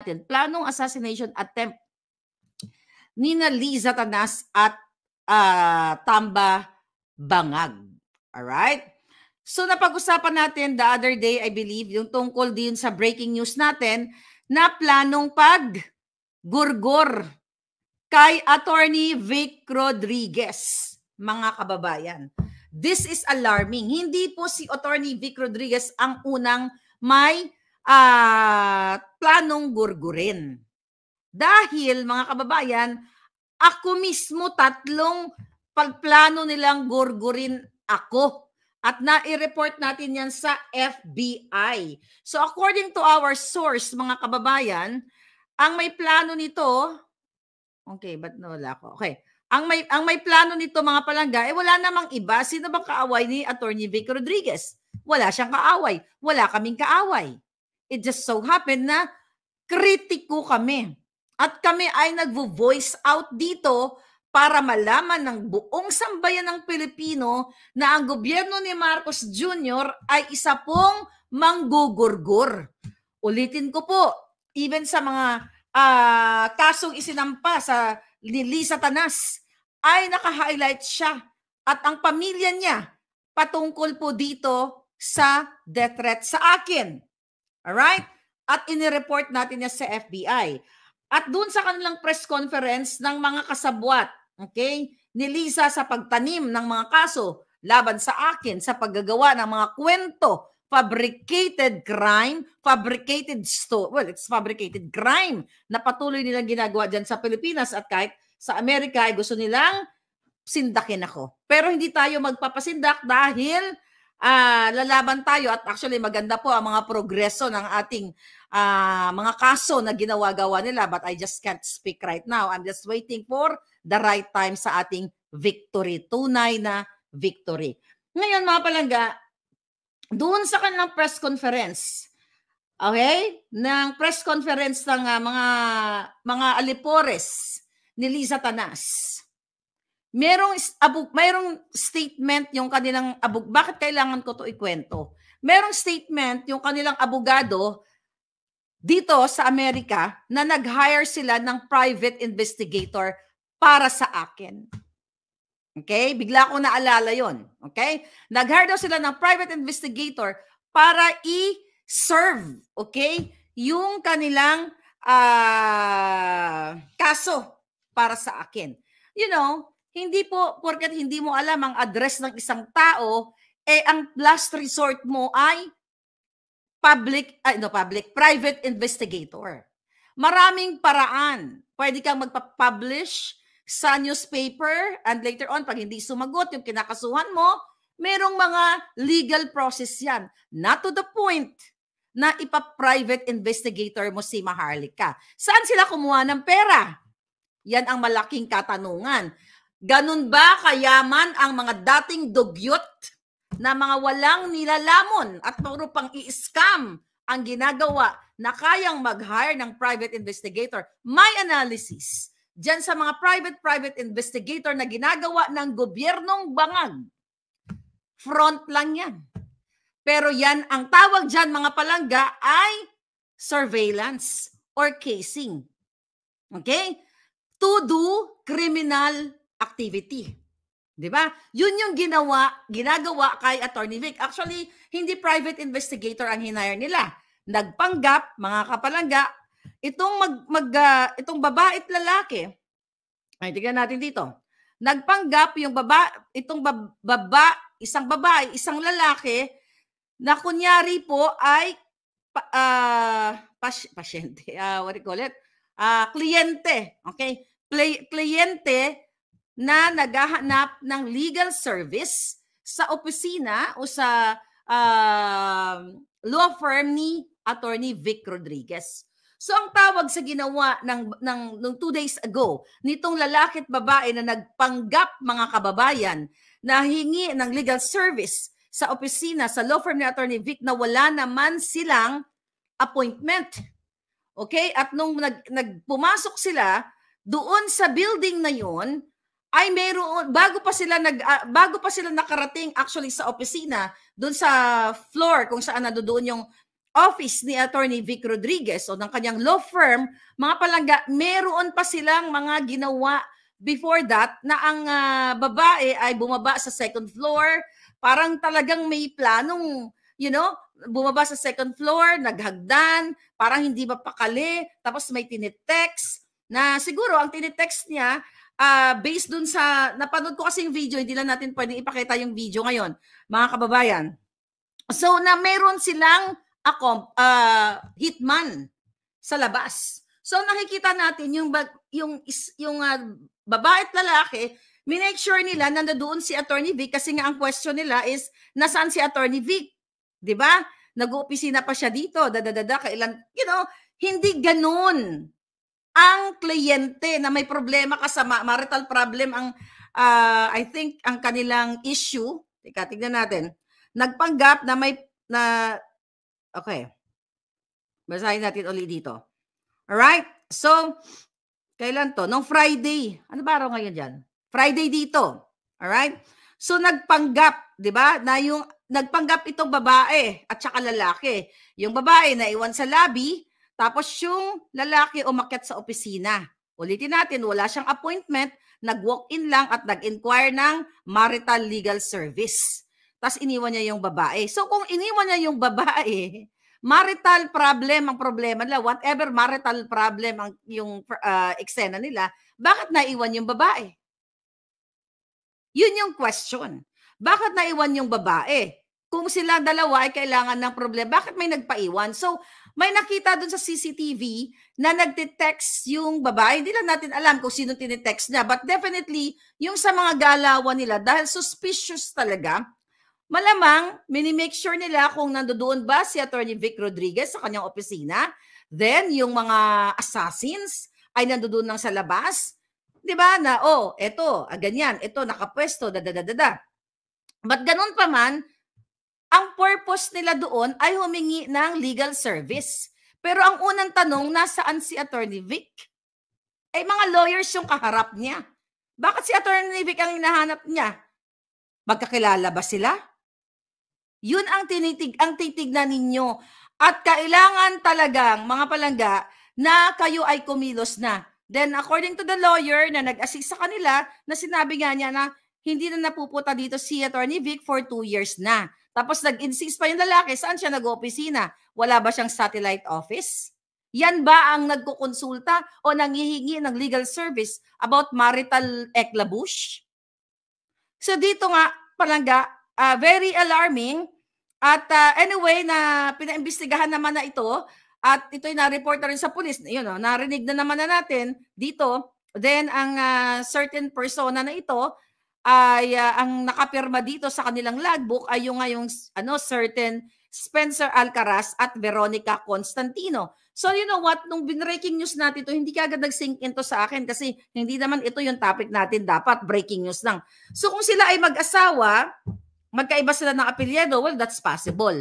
natin, planong assassination attempt ni Liza Tanas at Tamba Bangag. Alright? So napag-usapan natin the other day, I believe, yung tungkol din sa breaking news natin na planong pag-gurgor kay Attorney Vic Rodriguez, mga kababayan. This is alarming. Hindi po si Attorney Vic Rodriguez ang unang may planong gurgurin. Dahil, mga kababayan, ako mismo tatlong pagplano nilang gurgurin ako. At nai-report natin yan sa FBI. So according to our source, mga kababayan, ang may plano nito, okay, ba't nawala ko? Okay. Ang may plano nito, mga palangga, wala namang iba. Sino bang kaaway ni Attorney Vic Rodriguez? Wala siyang kaaway. Wala kaming kaaway. It just so happened na kritiko kami. At kami ay nagvo-voice out dito para malaman ng buong sambayan ng Pilipino na ang gobyerno ni Marcos Jr. ay isa pong manggugurgur. Ulitin ko po, even sa mga kasong isinampa sa Liza Tanas, ay naka-highlight siya at ang pamilya niya patungkol po dito sa death threat sa akin. Alright? At inireport natin niya sa FBI. At doon sa kanilang press conference ng mga kasabwat, okay, ni Liza sa pagtanim ng mga kaso laban sa akin sa paggagawa ng mga kwento, fabricated crime, it's fabricated crime na patuloy nilang ginagawa dyan sa Pilipinas at kahit sa Amerika ay gusto nilang sindakin ako. Pero hindi tayo magpapasindak dahil lalaban tayo at actually maganda po ang mga progreso ng ating mga kaso na ginawa-gawa nila, but I just can't speak right now. I'm just waiting for the right time sa ating victory, tunay na victory. Ngayon, mga palangga, doon sa kanilang press conference, okay, ng press conference ng mga alipores ni Liza Tanas, mayroong statement yung kanilang bakit kailangan ko to ikwento? Merong statement yung kanilang abogado dito sa Amerika na nag-hire sila ng private investigator para sa akin. Okay? Bigla ko naalala yon. Okay? Nag-hire daw sila ng private investigator para i-serve, okay, yung kanilang kaso para sa akin. You know, hindi po, porket hindi mo alam ang address ng isang tao, ang last resort mo ay private investigator. Maraming paraan. Pwede kang magpa-publish sa newspaper and later on, pag hindi sumagot yung kinakasuhan mo, merong mga legal process yan. Not to the point na ipa-private investigator mo si Maharlika. Saan sila kumuha ng pera? Yan ang malaking katanungan. Ganun ba kayaman ang mga dating dugyot na mga walang nilalamon at puro pang i-scam ang ginagawa na kayang mag-hire ng private investigator? My analysis dyan sa mga private investigator na ginagawa ng gobyernong bangag, front lang yan. Pero yan, ang tawag dyan mga palangga ay surveillance or casing. Okay? To do criminal activity. Diba? Yun yung ginagawa kay Attorney Vic. Actually, hindi private investigator ang hinire nila. Nagpanggap, mga kapalangga, itong babae at lalaki. Ay, tignan natin dito. Nagpanggap yung isang babae, isang lalaki, na kunyari po ay pasyente, what do you call it? Kliyente. Okay? Kliyente na naghahanap ng legal service sa opisina o sa law firm ni Attorney Vic Rodriguez. So ang tawag sa ginawa ng 2 days ago nitong lalaki at babae na nagpanggap, mga kababayan, na hingi ng legal service sa opisina sa law firm ni Attorney Vic na wala naman silang appointment. Okay? At nung pumasok sila doon sa building na yon, ay mayroon, bago pa sila nakarating actually sa opisina, doon sa floor kung saan nandoon yung office ni Attorney Vic Rodriguez o ng kanyang law firm, mga palangga, meron pa silang mga ginawa before that na ang babae ay bumaba sa second floor, parang talagang may planong, bumaba sa second floor, naghagdan, parang hindi mapakali, tapos may tinitext na siguro ang tinitext niya based dun sa, napanood ko kasi yung video, hindi lang natin pwedeng ipakita yung video ngayon, mga kababayan. So, na meron silang hitman sa labas. So, nakikita natin yung babae at lalaki, minake sure nila na nandoon si Attorney Vic kasi nga ang question nila is, nasaan si Attorney Vic? Diba? Nag-uopisina pa siya dito, kailan, hindi ganun ang kliyente na may problema ka sa marital problem ang I think ang kanilang issue. Teka, tignan natin. Nagpanggap na okay. Basahin natin ulit dito. Alright? So, kailan to? Nung Friday. Ano ba araw ngayon dyan? Friday dito. Alright? So, nagpanggap, di ba? Na yung nagpanggap itong babae at saka lalaki. Yung babae na iwan sa lobby, tapos yung lalaki umakyat sa opisina. Ulitin natin, wala siyang appointment, nag-walk-in lang at nag-inquire ng marital legal service. Tapos iniwan niya yung babae. So kung iniwan niya yung babae, marital problem ang problema nila, whatever marital problem ang yung eksena nila, bakit naiwan yung babae? Yun yung question. Bakit naiwan yung babae? Kung sila dalawa ay kailangan ng problema, bakit may nagpaiwan? So, may nakita dun sa CCTV na nagte-text yung babae. Hindi lang natin alam kung sino tinitext niya. But definitely, yung sa mga galawan nila, dahil suspicious talaga, malamang, minimake sure nila kung nandoon ba si Attorney Vic Rodriguez sa kanyang opisina. Then, yung mga assassins ay nandoon lang sa labas. Diba? Na, eto, ganyan, eto, nakapwesto, But ganun pa man, ang purpose nila doon ay humingi ng legal service. Pero ang unang tanong, nasaan si Attorney Vic? Ay mga lawyers yung kaharap niya. Bakit si Attorney Vic ang hinahanap niya? Magkakilala ba sila? Yun ang titignan ninyo. At kailangan talagang, mga palangga, na kayo ay kumilos na. Then according to the lawyer na nag-assist sa kanila, na sinabi nga niya na hindi na napupunta dito si Attorney Vic for 2 years na. Tapos nag-insist pa yung lalaki, saan siya nag-opisina? Wala ba siyang satellite office? Yan ba ang nagkukonsulta o nanghihingi ng legal service about marital eklabush? So dito nga, palangga, very alarming. At anyway, na pinaimbestigahan naman na ito, at ito'y na-report na rin sa pulis, narinig na naman na natin dito, then ang certain persona na ito, ay ang nakapirma dito sa kanilang logbook ay yung certain Spencer Alcaraz at Veronica Constantino. So you know what, nung breaking news natin ito, hindi kagad nag-sink into sa akin kasi hindi naman ito yung topic natin, dapat breaking news lang. So kung sila ay mag-asawa, magkaiba sila ng apelyido, well, that's possible.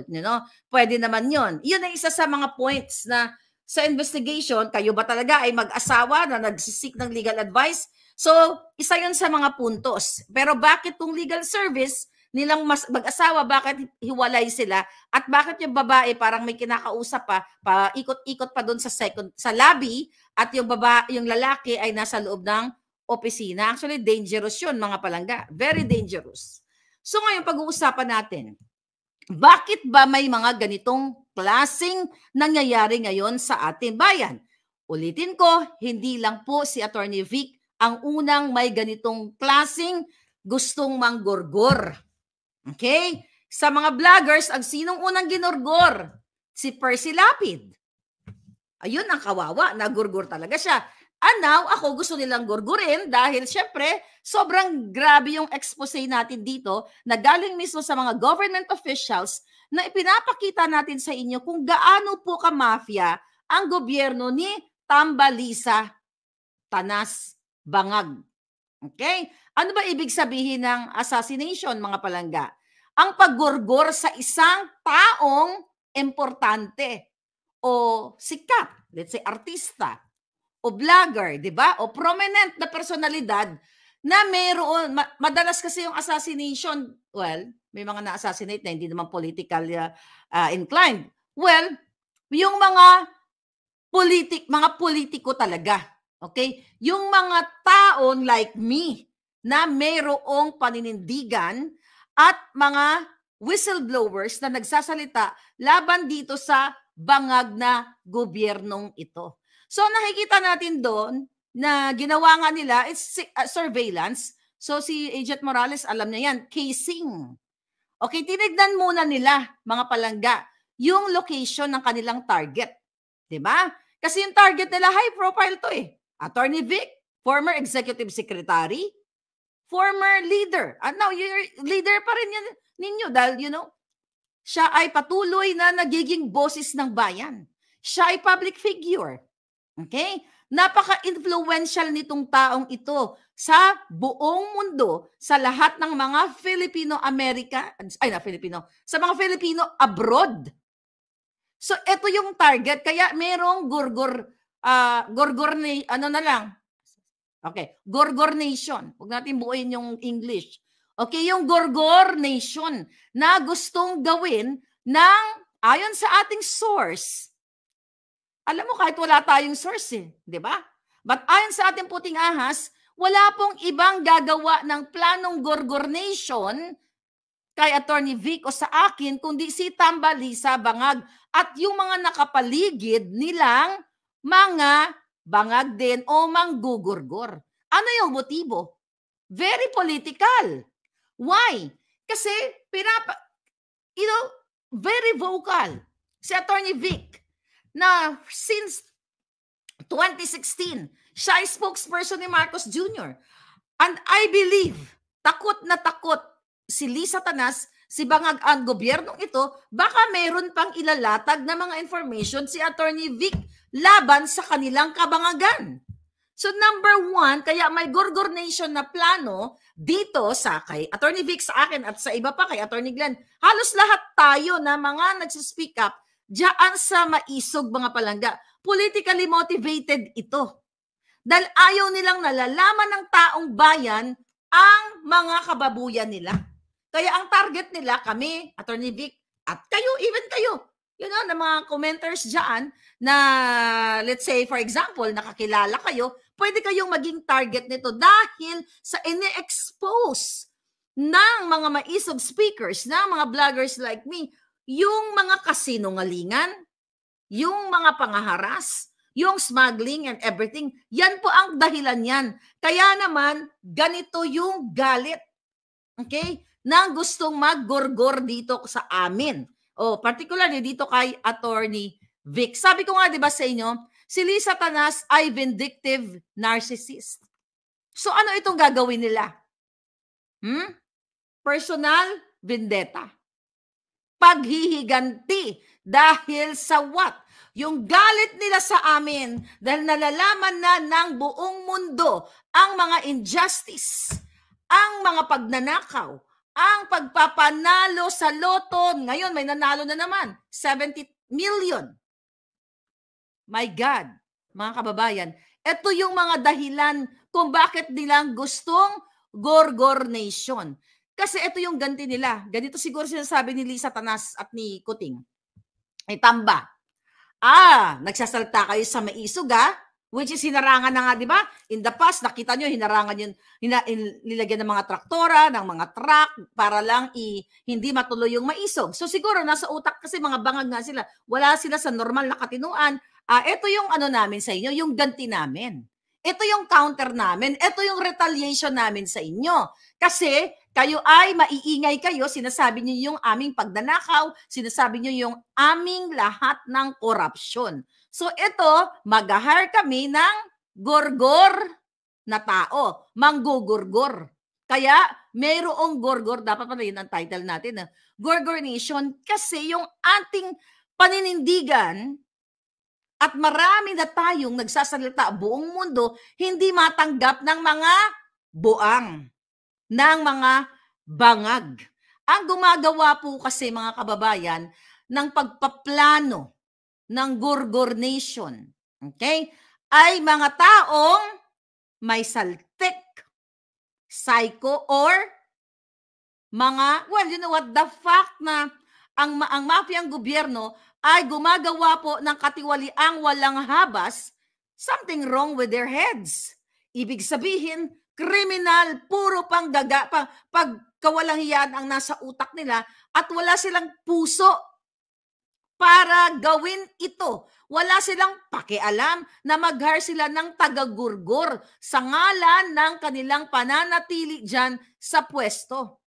Pwede naman yun. Yun ay isa sa mga points na sa investigation, kayo ba talaga ay mag-asawa na nagsisik ng legal advice? So, isa yun sa mga puntos. Pero bakit tong legal service nilang mag-asawa, bakit hiwalay sila? At bakit yung babae parang may kinakausap pa ikot-ikot pa doon sa lobby at yung lalaki ay nasa loob ng opisina? Actually, dangerous yun, mga palangga. Very dangerous. So ngayon, pag-uusapan natin, bakit ba may mga ganitong klaseng nangyayari ngayon sa ating bayan? Ulitin ko, hindi lang po si Attorney Vic ang unang may ganitong klaseng gustong manggurgur. Okay? Sa mga vloggers, ang sinong unang ginurgur? Si Percy Lapid. Ayun ang kawawa, nagurgur talaga siya. And now, ako gusto nilang gurgurin dahil syempre, sobrang grabe yung expose natin dito na galing mismo sa mga government officials na ipinapakita natin sa inyo kung gaano po ka-mafia ang gobyerno ni Tambalisa Tanas Bangag. Okay? Ano ba ibig sabihin ng assassination, mga palangga? Ang paggurgur sa isang taong importante o sikat, let's say artista, o vlogger, di ba? O prominent na personalidad na mayroon, madalas kasi yung assassination, well, may mga na-assassinate na hindi naman political inclined. Well, Yung mga politiko talaga. Okay? Yung mga taon like me na mayroong paninindigan at mga whistleblowers na nagsasalita laban dito sa bangag na gobyernong ito. So nakikita natin doon na ginawa nga nila is surveillance. So si Agent Morales, alam niya yan, casing. Okay, tinignan muna nila, mga palangga, yung location ng kanilang target. Diba? Kasi yung target nila, high profile to eh. Attorney Vic, former executive secretary, former leader. And now, leader pa rin yan ninyo dahil, siya ay patuloy na nagiging boses ng bayan. Siya ay public figure. Okay? Napaka-influential nitong taong ito sa buong mundo, sa lahat ng mga sa mga Filipino abroad. So, ito yung target. Kaya merong Gorgor Nation. Huwag natin buuin yung English. Okay, yung Gorgor Nation na gustong gawin ng, ayon sa ating source, alam mo, kahit wala tayong source di ba? But ayon sa ating puting ahas, wala pong ibang gagawa ng planong Gorgor Nation kay Attorney Vic o sa akin, kundi si Tamba Lisa Bangag at yung mga nakapaligid nilang mga bangag din o manggugurgor. Ano yung motibo? Very political. Why? Kasi very vocal si Attorney Vic na since 2016, siya ay spokesperson ni Marcos Jr. And I believe, takot na takot si Lisa Tanas, si Bangag ang gobyernong ito, baka mayroon pang ilalatag na mga information si Attorney Vic laban sa kanilang kabangagan. So number one, kaya may Gorgor Nation na plano dito sa kay Attorney Vic, sa akin at sa iba pa kay Attorney Glenn. Halos lahat tayo na mga nagsispeak up diyan sa maisog mga palangga. Politically motivated ito. Dahil ayaw nilang nalalaman ng taong bayan ang mga kababuyan nila. Kaya ang target nila, kami, Attorney Vic, at kayo, even kayo, na mga commenters dyan na, let's say, for example, nakakilala kayo, pwede kayong maging target nito dahil sa ini-expose ng mga maisog speakers, ng mga vloggers like me, yung mga kasinungalingan, yung mga pangaharas, yung smuggling and everything, yan po ang dahilan yan. Kaya naman, ganito yung galit, okay, na gustong maggorgor dito sa amin. O, particularly dito kay Attorney Vic. Sabi ko nga, di ba sa inyo, si Lisa Tanas ay vindictive narcissist. So, ano itong gagawin nila? Personal vendetta. Paghihiganti dahil sa what? Yung galit nila sa amin dahil nalalaman na ng buong mundo ang mga injustice, ang mga pagnanakaw, ang pagpapanalo sa loto. Ngayon may nanalo na naman, 70 million. My God, mga kababayan, ito yung mga dahilan kung bakit nilang gustong Gorgor Nation. Kasi ito yung ganti nila. Ganito siguro sinasabi ni Lisa Tanas at ni Kuting. Ay Tamba. Nagsasalta kayo sa maisog which is hinarangan na nga, di ba? In the past, nakita nyo, hinarangan yun, nilagyan ng mga traktora, ng mga truck, para lang hindi matuloy yung maisog. So siguro, nasa utak kasi mga bangag nga sila. Wala sila sa normal na katinuan. Ito yung ano namin sa inyo, yung ganti namin. Ito yung counter namin. Ito yung retaliation namin sa inyo. Kasi kayo ay maiingay kayo, sinasabi niyo yung aming pagnanakaw, sinasabi niyo yung aming lahat ng korupsyon. So ito, mag-hire kami ng gorgor na tao, manggugurgor. Kaya mayroong gorgor, dapat pala yun ang title natin, Gorgor Nation, kasi yung ating paninindigan at marami na tayong nagsasalita buong mundo, hindi matanggap ng mga buang, ng mga bangag. Ang gumagawa po kasi mga kababayan ng pagpaplano ng Gorgor Nation, okay, ay mga taong may saltik, psycho, or mga, well, you know what, the fact na ang mafiyang gobyerno ay gumagawa po ng katiwaliang walang habas, something wrong with their heads. Ibig sabihin, kriminal, puro pagkawalang ang nasa utak nila at wala silang puso para gawin ito. Wala silang pakialam na mag-hire sila ng taga-gurgur sa ngalan ng kanilang pananatili dyan sa pwesto.